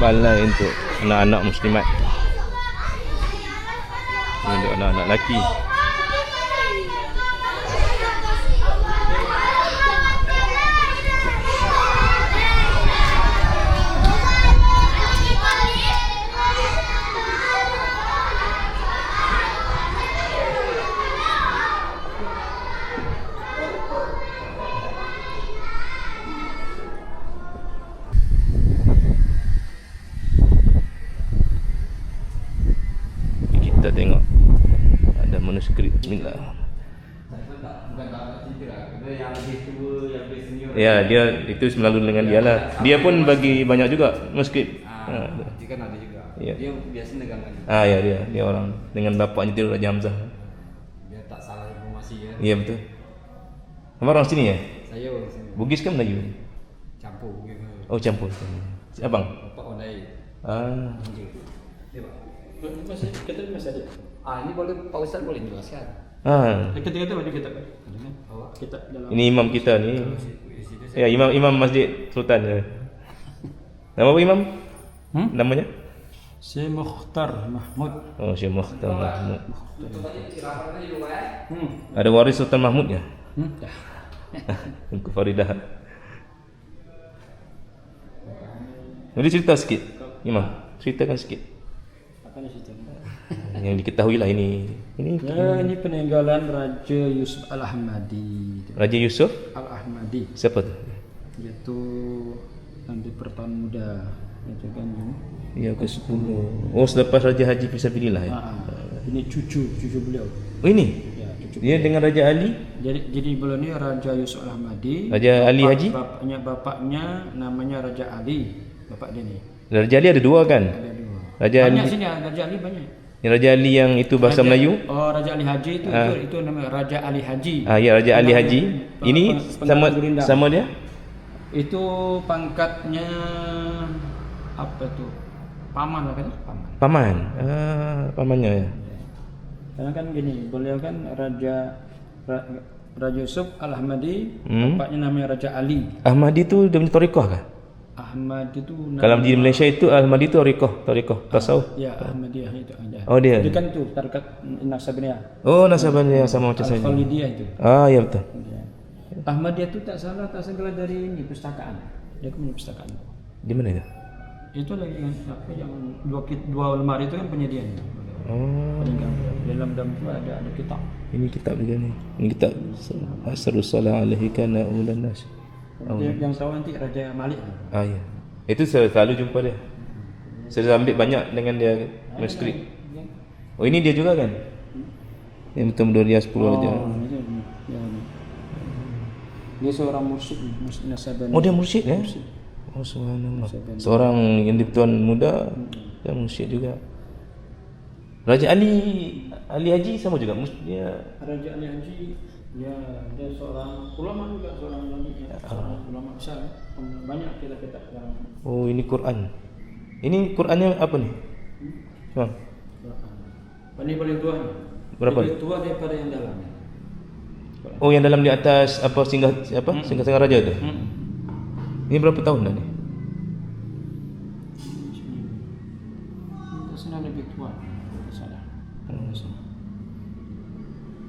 balai untuk anak-anak muslimat. Ini untuk anak-anak lelaki. Kita tengok ada manuskrip. Bismillah. Ya, dia itu selalu dengan dia lah. Dia pun bagi banyak juga manuskrip. Dia kan ada juga. Ya. Dia biasa negangan. Ya, dia orang dengan bapaknya dia Raja Hamzah. Dia tak salah informasi ya. Ya, betul. Kamu orang sini ya? Saya orang sini. Bugis kan Melayu? Campur gitu. Oh, campur. Abang? Bapak Ondai. Dia Pak. Masih ada. Ini boleh Pak Ustaz boleh jelaskan. Kita baju kita. Kita dalam. Ini imam kita ni. Ya, imam Masjid Sultan ya. Nama apa imam? Namanya? Syekh Mukhtar Mahmud. Oh, Syekh Mukhtar Mahmud. Ada waris Sultan Mahmud ya? Tengku Faridah. Jadi cerita sikit, imam. Ceritakan sikit. Apa ni cerita? Yang diketahui lah ini. Ini peninggalan Raja Yusuf Al-Ahmadi. Raja Yusuf Al-Ahmadi. siapa tu? Iaitu nanti pertuan muda. Itu kan. Ya, ke-10. Oh, selepas Raja Haji Fisabilillah ya. Ini cucu beliau. Oh, ini. Ya, cucu. Dia dengan Raja Ali. Jadi beliau ni Raja Yusuf Al-Ahmadi. Raja Ali Haji. Bapaknya namanya Raja Ali. Bapak dia ni. Raja Ali ada dua kan? Ada dua. Raja Banyak Ali. sini Raja Ali banyak. Yang Raja Ali yang itu bahasa Melayu. Oh, Raja Ali Haji itu nama Raja Ali Haji. Ya, Raja Ali Haji. Ini sama dia? Itu pangkatnya apa tu? Paman lah kan? Paman. Pamannya ya. Karena kan gini, beliau kan Raja Yusuf Al-Ahmadi, bapaknya namanya Raja Ali. Ahmadi tu dia punya tarekah kah? Ahmad itu Kalau di Malaysia itu Ahmadi tu tarekah tasawuf. Ya, Ahmadiyah itu aja. Oh, dia. Dia kan tu tarekat Naksabandiyah. Oh, nasabannya sama macam saya. Al-Khalidiyah itu. Ya betul. Ya. Ahmadiyah itu tak salah dari ini pustakaan. Dia punya pustakaan. Di mana itu? Itu lagi yang dua lemari itu kan penyediaan. Oh. Dalam itu ada kitab. Ini kitab juga ni. Ini kitab Asrul Salah alaihi kana ulan nas. Yang tahu nanti Raja Malik. Ya. Itu saya selalu jumpa dia. Saya ambil banyak dengan dia manuskrip. Oh, ini dia juga kan? Yang betul-betul dia 10 Raja. Dia seorang mursyid Nasabani. Oh, dia mursyid ya? Oh, subhanallah. Seorang yang di-Tuan Muda dia mursyid juga. Raja Ali Haji sama juga dia. Raja Ali Haji dia seorang ulama juga, seorang ulama besar. Banyak kita yang. Oh, ini Quran. Ini Qurannya apa nih? Bang. Ini paling tua. Berapa? Lebih tua daripada yang dalam. Oh, yang dalam di atas apa singgah raja tu? Ini berapa tahun dah ni? Itu senang lebih tua. Salah.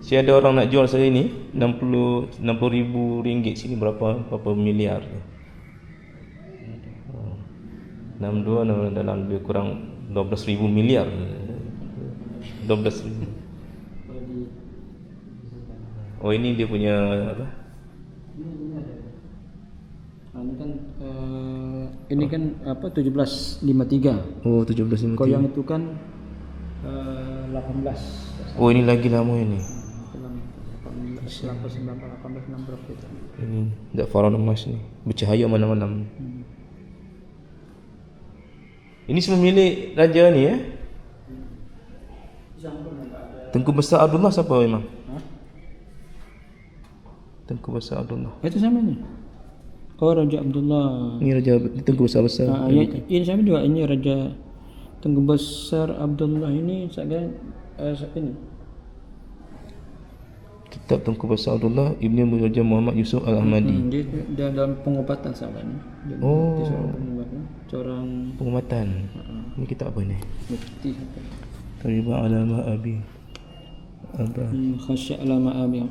Si ada orang nak jual saya ni 60 ribu ringgit, sini berapa miliar tu. 62 dalam lebih kurang 12,000 miliar. 12,000. Oh, ini dia punya apa? Ini kan apa 1753. Oh, 1753. Kalau yang itu kan 18. Oh, ini lagi lama ini. 18 berapa itu? Ini Za'faran emas ni, bercahaya malam-malam. Ini semua milik raja ni ya? Tengku Besar Abdullah siapa memang? Tengku Besar Abdullah. Itu sama ni. Oh, Raja Abdullah. Ini Raja Tengku Besar-besar. Ini sama juga, ini Raja Tengku Besar Abdullah ini saya ini. Kitab Tengku Besar Abdullah Ibni Raja Muhammad Yusuf Al-Ahmadi. Dia dalam pengobatan sama ni. Oh. Dia seorang pengobatan. seorang Pengumatan. Ni kitab apa ni? mufti Tariba alama abi. Apa? khasya alama abi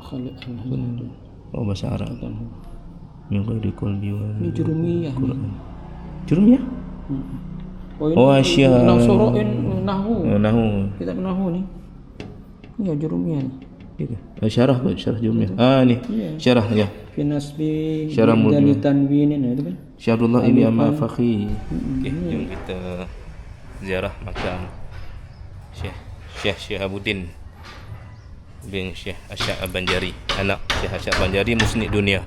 Khalid al-Hazard. Oh, bahasa Arab. Min ghairi qalbi wa Ini Jurumiyah ni. Jurumiyah? Oh, Oh, Asia. Nasoroin Nahu. Nahu. Kitab Nahu ni. Ya, Jurumiyah ni. Syarah kot, syarah Jurumiyah. Ni. Ya. Syarah ya. Fi nasbi Syarah dan tanwin ni, itu kan. Syahrullah ini Amal Fakhi. Okey, jom kita ziarah makam Syekh Syihabuddin bin Syekh Asy'ad Al-Banjari, anak Syekh Asy'ad Al-Banjari Musnid Dunia.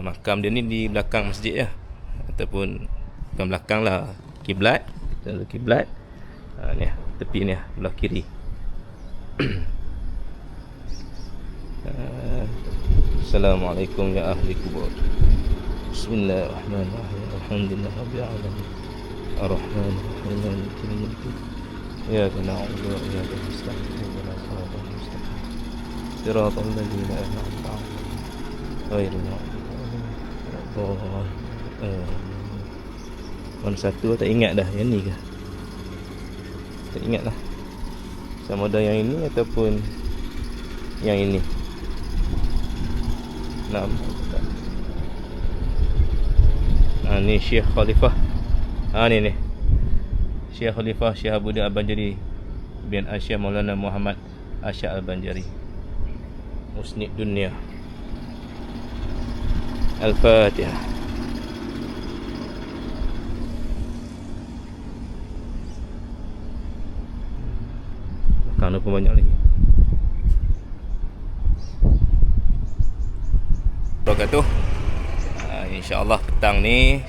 Makam dia ni di belakang masjid ya, ataupun bukan belakang lah, kiblat. Kiblat ni tepi ni belah kiri. Assalamualaikum ya ahli kubur. Bismillahirrahmanirrahim. Alhamdulillah rabbil alamin. Ar-Rahmanir Rahim. Maliki yaumiddin. Iyyaka na'budu wa iyyaka nasta'in. Ihdinas siratal mustaqim. Siratal ladzina an'amta 'alaihim ghairil maghdubi 'alaihim. Mana satu tak ingat dah, yang ni ke? Tak ingat lah. Sama ada yang ini ataupun yang ini. Ni Syekh Khalifah. Ni Syekh Khalifah Syihabuddin Al-Banjari bin Asy'ad Maulana Muhammad Asy'ad Al-Banjari Musnid Dunia. Al-Fatihah. Kan pun banyak lagi. Wabarakatuh. InsyaAllah petang ni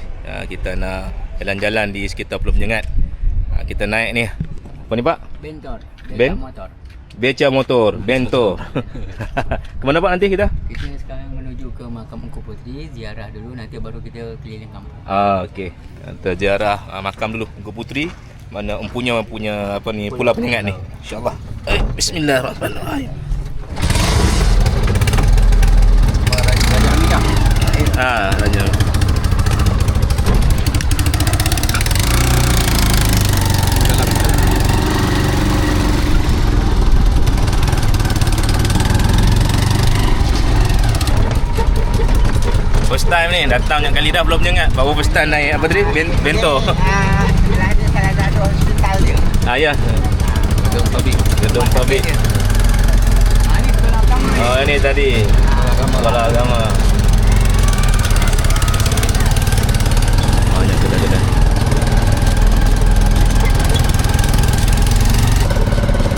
kita nak jalan-jalan di sekitar Pulau Penyengat. Kita naik ni. Apa ni Pak? Bentor. Motor. Beca motor. Bentor. Kemana Pak nanti kita? Kita sekarang menuju ke makam Engku Puteri, ziarah dulu, nanti baru kita keliling kampung. Okey. Kita ziarah makam dulu Engku Puteri. Mana empunya apa ni, Pulau Penyengat ni. InsyaAllah. Bismillahirrahmanirrahim. Raja Hamidah. Raja. First time ni, datang banyak kali dah belum Penyengat. Baru first time naik apa tadi? Bento. Salah satu hospital dia. Ya. Gedung Tabik. Ini sekolah agama. Oh, ini tadi. Sekolah agama. Banyak kedai-kedai.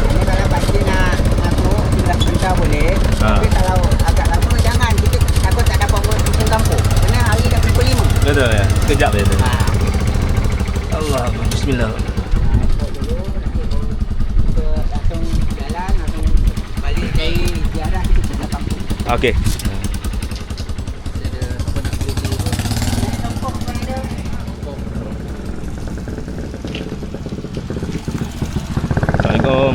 Ini kalau pasti nak masuk sebelah Benta boleh. Tapi kalau agak lama jangan. Kita takut tak dapat musim kampung. Kerana hari dah pukul 5. Betul ya? Sekejap je tu. Allah. Bismillah. Masuk dulu. Nanti kita langsung jalan. Langsung balik dari ziarah kita ke belakang kampung. Okey. Ada apa nak beli tu? Kampung pun ada. Assalamualaikum.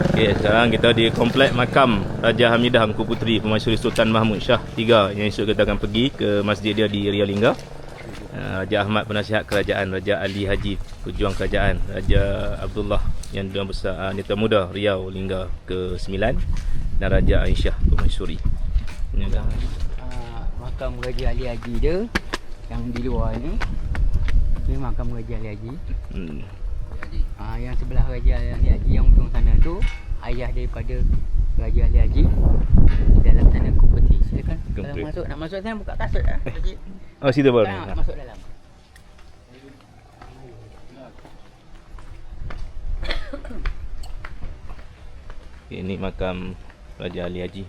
Okey, sekarang kita di komplek makam Raja Hamidah Engku Puteri Permaisuri Sultan Mahmud Shah III yang esok kita akan pergi ke masjid dia di Ria Lingga. Raja Ahmad Penasihat Kerajaan, Raja Ali Haji Pejuang Kerajaan, Raja Abdullah yang Duan Besar Nita Muda Riau Lingga ke-9 dan Raja Aisyah Permaisuri. Ini dah. Makam Raja Ali Haji dia yang di luar ni. Ini makam Raja Ali Haji. Yang sebelah Raja Ali Haji yang ujung sana tu ayah daripada Raja Ali Haji. Di dalam sana Engku Puteri. Silakan. Kalau masuk, nak masuk sana buka kasut dah. Oh, situ baru. Nak masuk dalam. Ini makam Raja Ali Haji.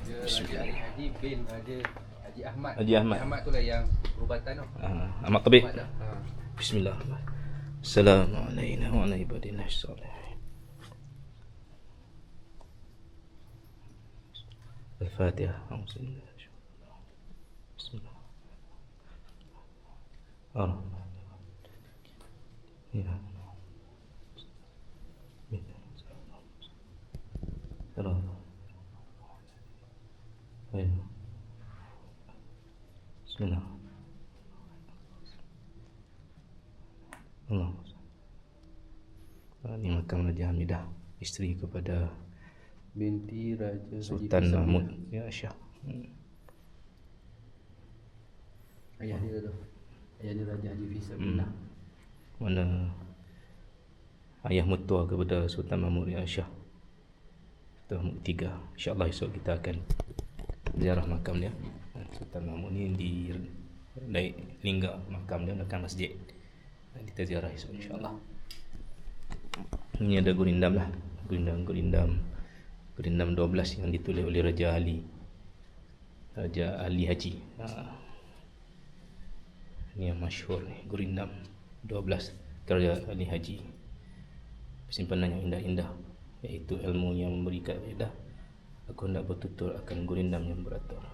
Raja Ali Haji bin Raja Haji Ahmad. Haji Ahmad. Ahmad tu lah yang perubatan tu. Ahmad Tabik. Ahmad dah. Bismillahirrahmanirrahim. Assalamualaikum wa ala ibadillah salihin. Al-Fatihah. Bismillah. Ya. Bismillah. Allah. Ini makam Raja Hamidah, isteri kepada Binti Raja Sultan Mahmud. Ya, Syah. Ayah dia tu. Ayah dia Raja Haji Fisabilillah. Mana ayah mertua kepada Sultan Mahmud, Ya Syah. Sultan Mahmud III. InsyaAllah esok kita akan ziarah makam dia. Sultan Mahmud ni di Lingga, makam dia dekat masjid. Kita ziarah esok insyaAllah. Ini ada gurindam lah. Gurindam 12 yang ditulis oleh Raja Ali Haji. Ini yang masyhur ni, gurindam 12 karya Ali Haji. Simpanan yang indah-indah, iaitu ilmu yang memberikan faedah. Aku hendak bertutur akan gurindam yang beratur.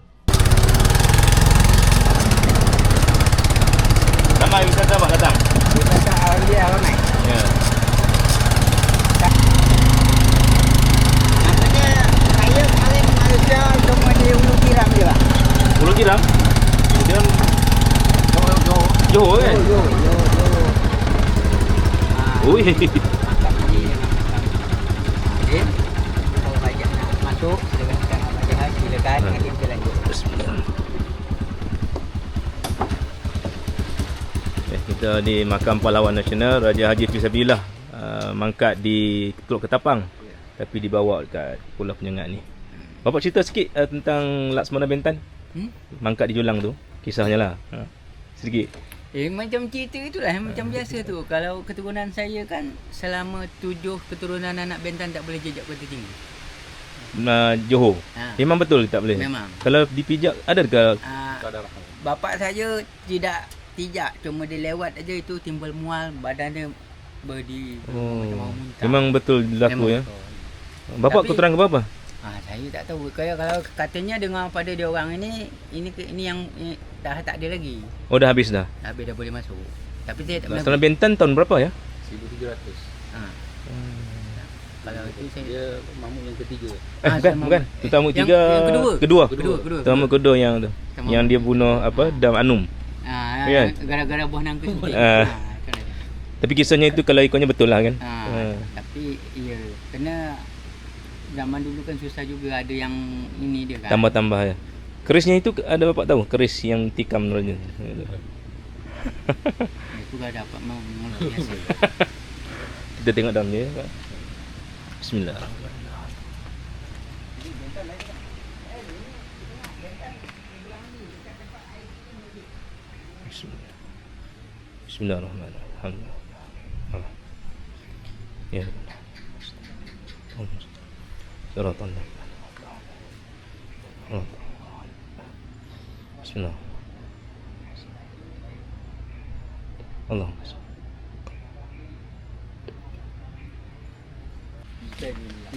Ramai wisata abang datang? Wisata Aulia ramai. Ya. Maksudnya saya kemarin ke Malaysia cuma di Ulu Tiram je lah. Ulu Tiram? Tiram Johor kan? Yo. Ui. Mantap ni dengan Okey. Kalau banyak nak masuk, silakan tekan Abang Jahat, silakan nanti kita lanjut. Kita di Makam Pahlawan Nasional Raja Haji Fisabilillah, mangkat di Teluk Ketapang, tapi dibawa dekat Pulau Penyengat ni. Bapak cerita sikit tentang Laksmana Bentan. Mangkat di Julang tu, kisahnya lah. Sedikit. Macam cerita itulah macam biasa tu. Kalau keturunan saya kan selama 7 keturunan anak Bentan tak boleh jejak kota tinggi. Johor. Ha. Memang betul tak boleh? Memang. Kalau dipijak ada ke? Bapak saya tidak cuma dia lewat aja itu timbul mual, badan dia berdiri macam mau muntah. Memang betul berlaku ya. Betul. Bapak Tapi- keterangan apa? Saya tak tahu. Kalau katanya dengar pada dia orang ini yang dah tak ada lagi. Oh, dah habis dah. Habis dah boleh masuk. Tapi saya tak pernah. Laksana Bentan tahun berapa ya? 1300. Kalau itu saya Dia Mahmud yang ketiga. Bukan. Tetamu Yang kedua. kedua. Tetamu kedua yang tu. Tetamu. Yang dia bunuh Dam Anum. Kan? Gara-gara buah nangka suntik. Tapi kisahnya itu kalau ikutnya betul lah kan? Tapi ya kena zaman dulu kan susah juga, ada yang ini dia kan. Tambah-tambah ya. Kerisnya itu ada bapak tahu? Keris yang tikam raja. Itu kan dapat mula biasa. Kita tengok dalam dia. Bismillahirrahmanirrahim. Bismillahirrahmanirrahim. Alhamdulillah. Ya. Suratan. Bismillah. Allah.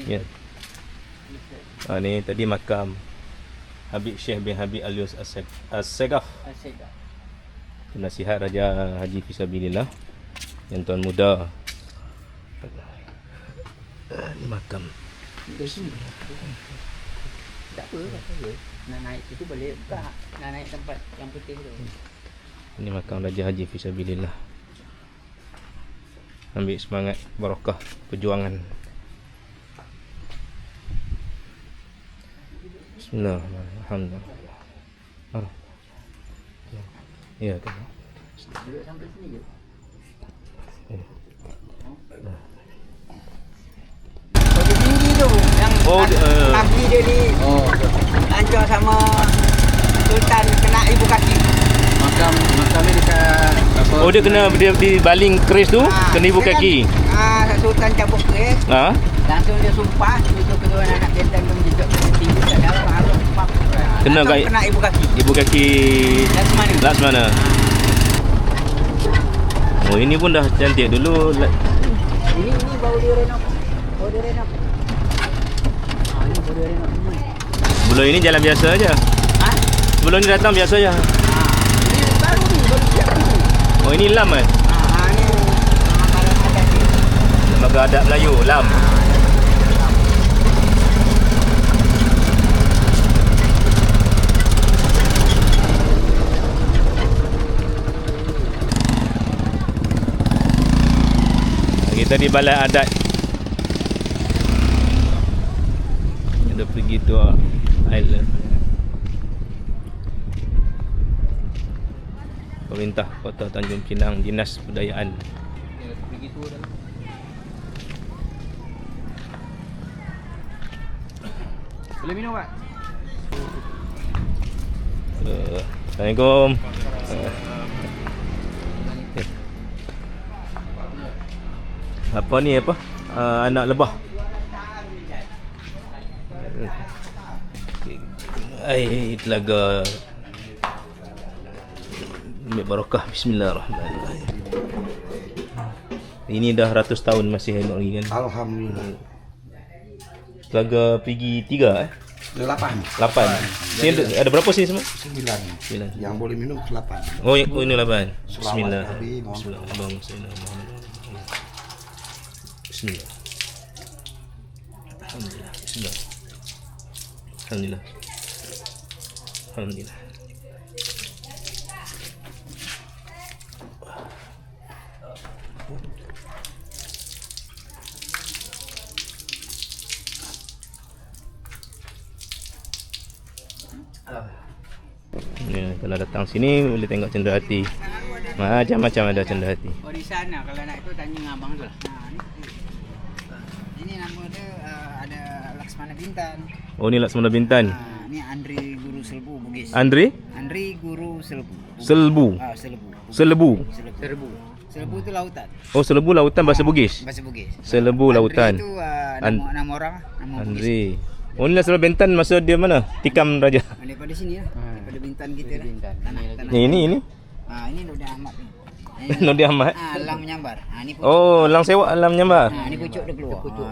Ya. Ni tadi makam Habib Syekh bin Habib Alius As-Segaf. Nasihat Raja Haji Fisabilillah yang tuan muda. Ni makam. Tak apa. Nak naik itu boleh buka. Nak naik tempat yang putih tu. Ini makam Raja Haji Fisabilillah. Ambil semangat barakah perjuangan. Bismillahirrahmanirrahim. Ya, tengok. Duduk sampai sini je. Kota tinggi tu yang kaki dia di hancur sama Sultan kena ibu kaki. Makam ni dekat apa? Oh, dia kena dia baling keris tu, kena ibu dia kaki. Kan, Sultan cabut keris, langsung dia sumpah untuk kedua anak Bentan tu menjejak kota tinggi tak ada apa-apa. Kena Langsung kena ibu kaki. Ibu kaki Laksmana. Laksmana. Oh, ini pun dah cantik dulu. Ini baru dia renov. Ini baru dia renov semua. Sebelum ini jalan biasa aja. Sebelum ni datang biasa aja. Ini baru siap ni. Oh, ini lam kan? Ni makanan adat ni. Lembaga adat Melayu, lam. Kita di balai adat. Kita pergi tour island. Pemerintah Kota Tanjung Pinang, Dinas Kebudayaan. Pergi tu dah. Boleh minum tak? Assalamualaikum. Apa ni apa? Anak lebah. Telaga ambil barakah. Bismillahirrahmanirrahim. Ini dah ratus tahun masih elok lagi kan? Alhamdulillah. Telaga Perigi 3 8. 8. Sini ada berapa sini semua? 9. Yang boleh minum 8. Oh ini 8. Selamat Bismillah. Nabi Muhammad. Bismillah. Allahumma salli ala Muhammad. Bismillah. Alhamdulillah. Bismillah. Alhamdulillah. Alhamdulillah. Ya, kalau datang sini boleh tengok cenderawati. Macam-macam ada cenderawati. Oh di sana kalau nak tu tanya dengan abang tu lah. Ini nama dia ada Laksmana Bintan. Oh ni Laksmana Bintan. Ni Andri Guru Selbu Bugis. Andri Guru Selbu. Selbu. Selbu. Selebu. Selbu. Selbu tu lautan. Oh Selebu lautan bahasa Bugis. Bahasa Bugis. Selebu lautan. Andri tu nama orang, nama Bugis. Andri. Oh ni Laksmana Bintan masa dia mana? Tikam raja. Daripada sini lah. Daripada Bintan kita lah. Bintan. Tanah. Ini. Ini Nordin Ahmad ni. Nordin Ahmad. Lang menyambar. Ni pucuk. Oh, lang sewa alam nyambar. Ni pucuk dia keluar. Pucuk.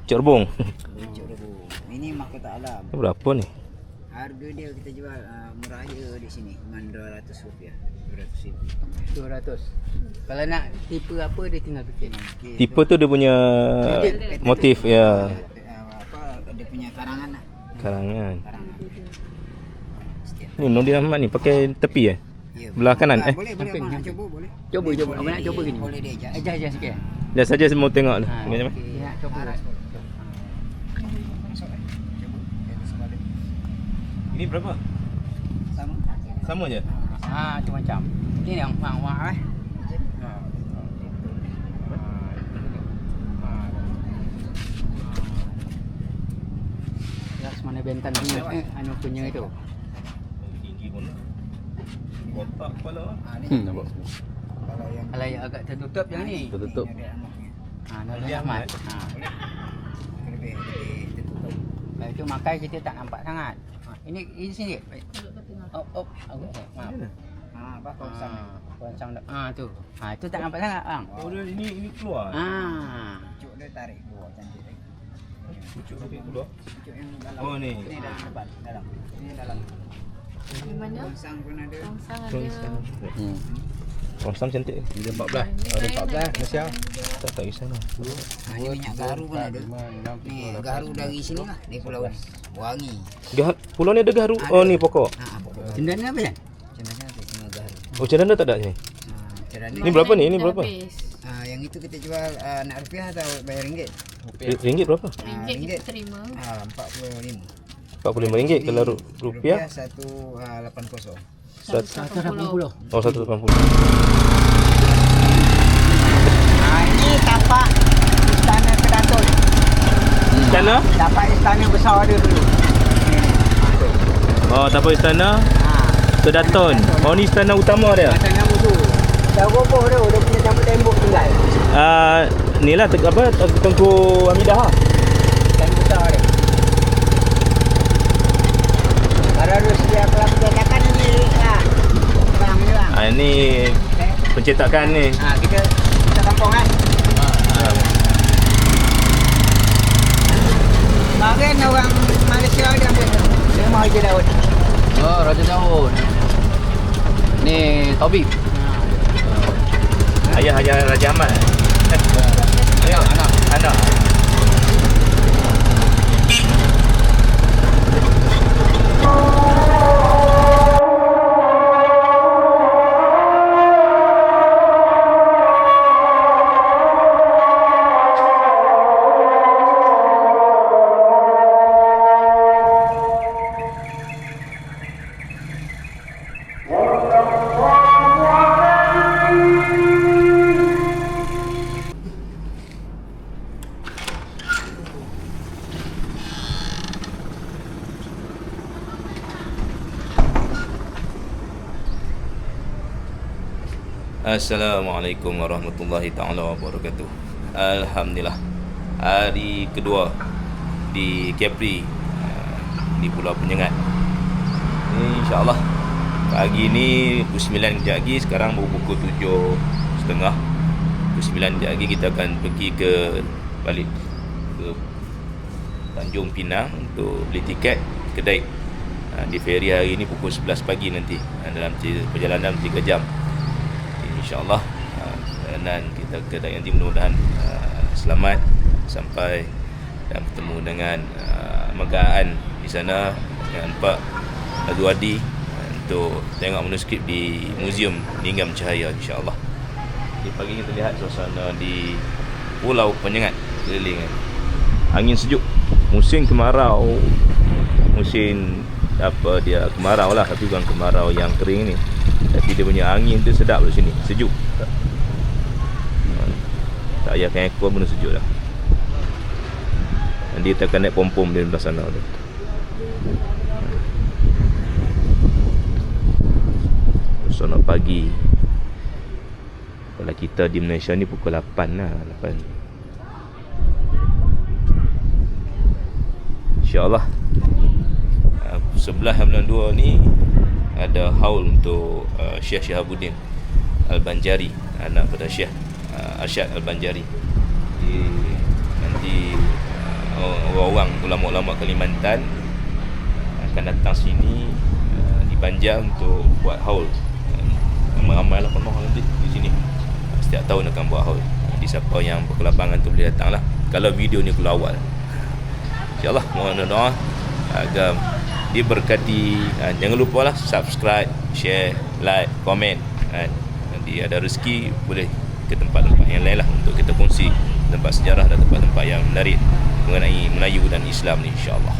Cok rebung. Pucuk dia keluar. Ini mahkota alam. Berapa ni? Harga dia kita jual murah je di sini. Cuma RM200. 200. Kalau nak tipe apa dia tinggal bikin. Tipe tu dia punya motif ya. Dia punya karangan lah. Karangan. Karangan. Ni Nordin Ahmad ni pakai tepi Ya. Belah kanan Boleh abang nak coba boleh. Cuba. Abang nak cuba gini. Boleh dia adjust. Adjust sikit. Dah saja semua tengok dah. Ha, Macam mana? okey. Nak cuba. Masuk Coba. Dia sebalik. Ini berapa? Sama. Sama je. Macam-macam. Ni yang wang-wang Laksmana Bintan punya anu punya itu. Tinggi pun. Kotak kepala. Ni Nampak. Kalau yang agak tertutup yang ni. Tertutup. Nordin Ahmad. Lebih tertutup. Kalau itu makai kita tak nampak sangat. Ini sini. Op. Maaf. Apa konsang. Konsang tu. Itu tak nampak sangat bang. Oh dia ini keluar. Pucuk dia tarik keluar cantik lagi. Pucuk dia keluar. Pucuk yang dalam. Oh ni. Ini dalam. Ini dalam. Di mana? Konsang pun ada. Kongsang ada. Kongsang cantik. Dia 14. Ada 14 Malaysia. Tak kisah lah. Ini minyak garu pun ada. Ni garu dari sini lah. Dari pulau Wangi. Pulau ni ada garu. Oh ni pokok. Pokok. Cendana apa kan? Cendana ada cuma garu. Oh cendana tak ada sini. Cendana. Ni berapa ni? Ini berapa? Yang itu kita jual nak rupiah atau bayar ringgit? Ringgit berapa? Ringgit kita terima. 45. RM45 kalau rupiah. 180. 180. Oh 180. Ini tapak istana Kedaton. Istana? Tapak istana besar dia dulu. Oh tapak istana Kedaton. Oh ni istana utama dia. Istana musuh. Dah roboh dia punya tembok tinggal. Ni lah apa Tengku Hamidah. Istana besar dia. Kalau ada sedia kelas cetakan ni lah. Bang ni bang. Ini pencetakan ni. Kita kampung kan. Bagian orang Malaysia dia ambil. Dia mau je Daud. Oh, Raja Daud. Ni Tabib. Ayah Raja Ahmad. Anak. Assalamualaikum warahmatullahi taala wabarakatuh. Alhamdulillah. Hari kedua di Kepri di Pulau Penyengat. InsyaAllah pagi ni pukul 9 kejap lagi. Sekarang baru pukul 7.30. Pukul 9 kejap lagi kita akan pergi balik ke Tanjung Pinang untuk beli tiket kedai di feri hari ni pukul 11 pagi nanti, dalam perjalanan 3 jam insyaAllah. Dan kita kedai nanti mudah-mudahan selamat sampai dan bertemu dengan Megaan di sana dengan Pak Azuadi untuk tengok manuskrip di Museum Linggam Cahaya insyaAllah. Di pagi kita lihat suasana di Pulau Penyengat keliling angin sejuk, musim kemarau, musim kemarau lah, tapi bukan kemarau yang kering ni, tapi dia punya angin tu sedap di sini, sejuk. Tak payahkan aircon pun sejuk dah. Nanti kita akan naik pom-pom di belah sana tu. Suasana pagi. Kalau kita di Malaysia ni pukul 8 lah, 8. InsyaAllah sebelah bulan 2 ni ada haul untuk Syekh Syahabuddin Al-Banjari, anak pada Syekh Arsyad Al-Banjari. Nanti orang-orang ulama-ulama Kalimantan akan datang sini di Banjar untuk buat haul. Ramai-ramai lah penuh nanti di sini. Setiap tahun akan buat haul. Jadi siapa yang berkelapangan tu boleh datang lah, kalau video ni keluar awal. InsyaAllah mohon doa agar diberkati. Jangan lupa lah subscribe, share, like, komen. Nanti ada rezeki boleh ke tempat-tempat yang lain lah untuk kita kongsi tempat sejarah dan tempat-tempat yang menarik mengenai Melayu dan Islam ni insyaAllah.